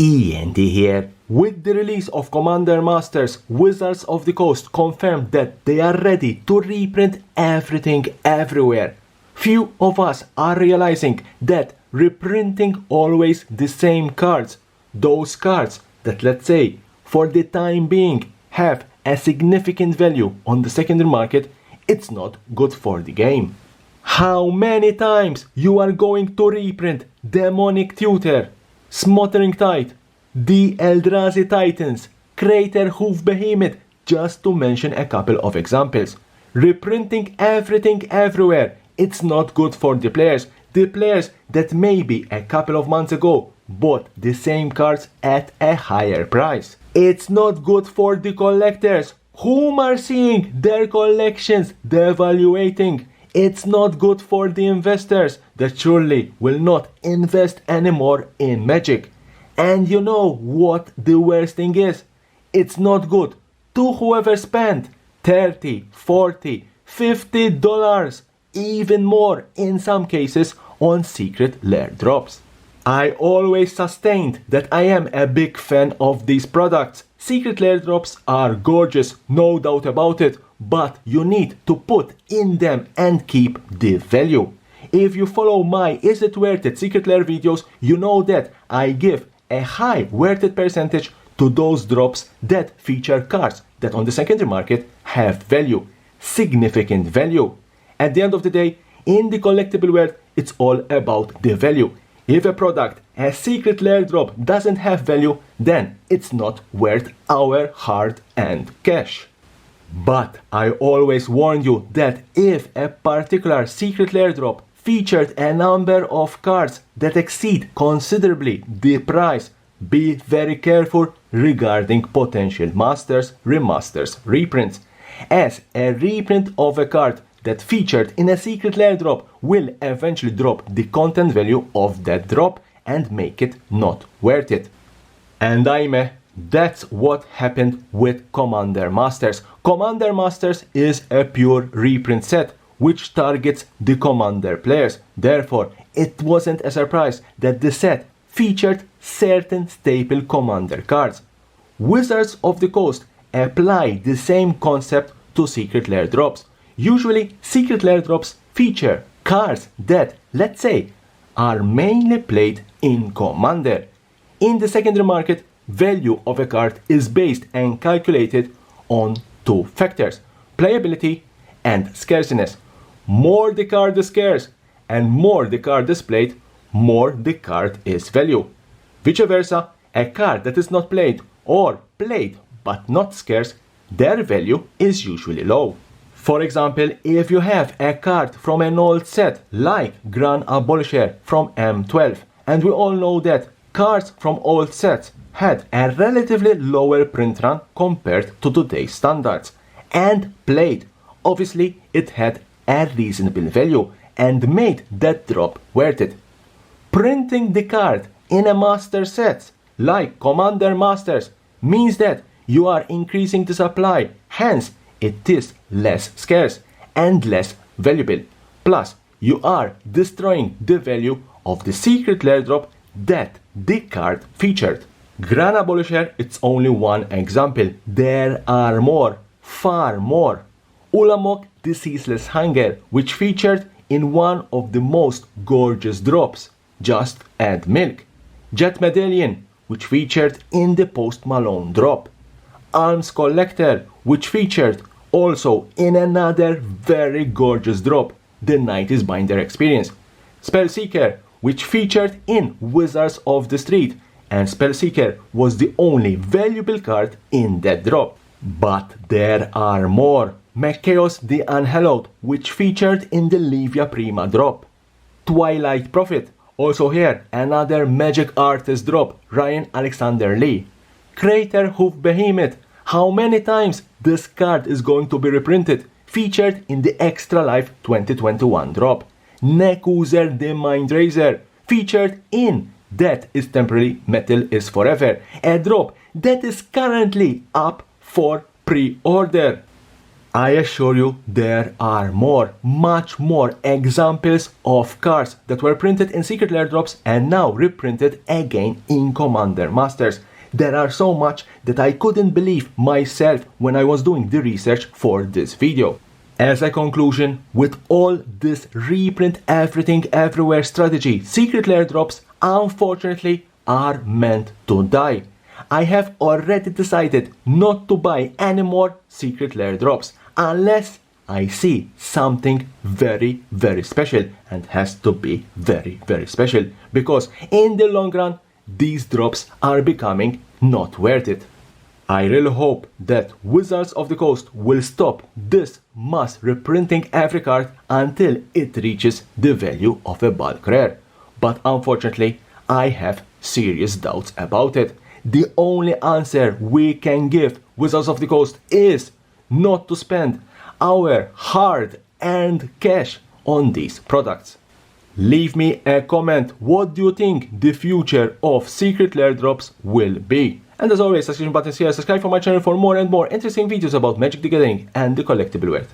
E.N.D here. With the release of Commander Masters, Wizards of the Coast confirmed that they are ready to reprint everything everywhere. Few of us are realizing that reprinting always the same cards, those cards that, let's say, for the time being have a significant value on the secondary market, it's not good for the game. How many times you are going to reprint Demonic Tutor, Smothering Tide, the Eldrazi Titans, Crater Hoof Behemoth, just to mention a couple of examples. Reprinting everything everywhere, it's not good for the players that maybe a couple of months ago bought the same cards at a higher price. It's not good for the collectors, whom are seeing their collections devaluating. It's not good for the investors that surely will not invest anymore in Magic. And you know what the worst thing is? It's not good to whoever spent $30, $40, $50, even more in some cases on secret lair drops. I always sustained that I am a big fan of these products. Secret lair drops are gorgeous, no doubt about it, but you need to put in them and keep the value. If you follow my Is It Worth It secret lair videos, you know that I give a high worth it percentage to those drops that feature cards that on the secondary market have value, significant value. At the end of the day, in the collectible world, it's all about the value. If a product, a secret lair drop, doesn't have value, then it's not worth our hard-earned cash. But I always warn you that if a particular secret lair drop featured a number of cards that exceed considerably the price, be very careful regarding potential masters, remasters, reprints, as a reprint of a card that featured in a secret lair drop will eventually drop the content value of that drop and make it not worth it. And that's what happened with Commander Masters. Commander Masters is a pure reprint set which targets the Commander players. Therefore, it wasn't a surprise that the set featured certain staple Commander cards. Wizards of the Coast apply the same concept to secret lair drops. Usually, secret lair drops feature cards that, let's say, are mainly played in Commander. In the secondary market, value of a card is based and calculated on two factors: playability and scarciness. More the card is scarce and more the card is played, more the card is value. Vice versa, a card that is not played or played but not scarce, their value is usually low. For example, if you have a card from an old set like Grand Abolisher from M12, and we all know that cards from old sets had a relatively lower print run compared to today's standards, and played, obviously it had a reasonable value and made that drop worth it. Printing the card in a master set like Commander Masters means that you are increasing the supply, hence it is less scarce and less valuable. Plus, you are destroying the value of the secret lair drop that the card featured. Grand Abolisher, it's only one example. There are more, far more. Ulamog the Ceaseless Hunger, which featured in one of the most gorgeous drops, Just Add Milk. Jet Medallion, which featured in the Post Malone drop. Alms Collector, which featured also in another very gorgeous drop, the 90s Binder Experience. Spellseeker, which featured in Wizards of the Street, and Spellseeker was the only valuable card in that drop. But there are more. Chaos the Unhallowed, which featured in the Livia Prima drop. Twilight Prophet, also here another Magic Artist drop, Ryan Alexander Lee. Crater Hoof Behemoth, how many times this card is going to be reprinted, featured in the Extra Life 2021 drop. Neckoozer the Mindraiser, featured in Death is Temporary, Metal is Forever, a drop that is currently up for pre-order. I assure you there are much more examples of cards that were printed in Secret Lair drops and now reprinted again in Commander Masters. There are so much that I couldn't believe myself when I was doing the research for this video. As a conclusion, with all this reprint everything everywhere strategy, Secret Lair drops unfortunately are meant to die. I have already decided not to buy any more Secret Lair drops unless I see something very special, and has to be very special, because in the long run these drops are becoming not worth it. I really hope that Wizards of the Coast will stop this mass reprinting every card until it reaches the value of a bulk rare, but unfortunately I have serious doubts about it. The only answer we can give Wizards of the Coast is not to spend our hard-earned cash on these products. Leave me a comment, what do you think the future of Secret Lair drops will be? And as always, subscription buttons here, subscribe for my channel for more and more interesting videos about Magic the Gathering and the collectible world.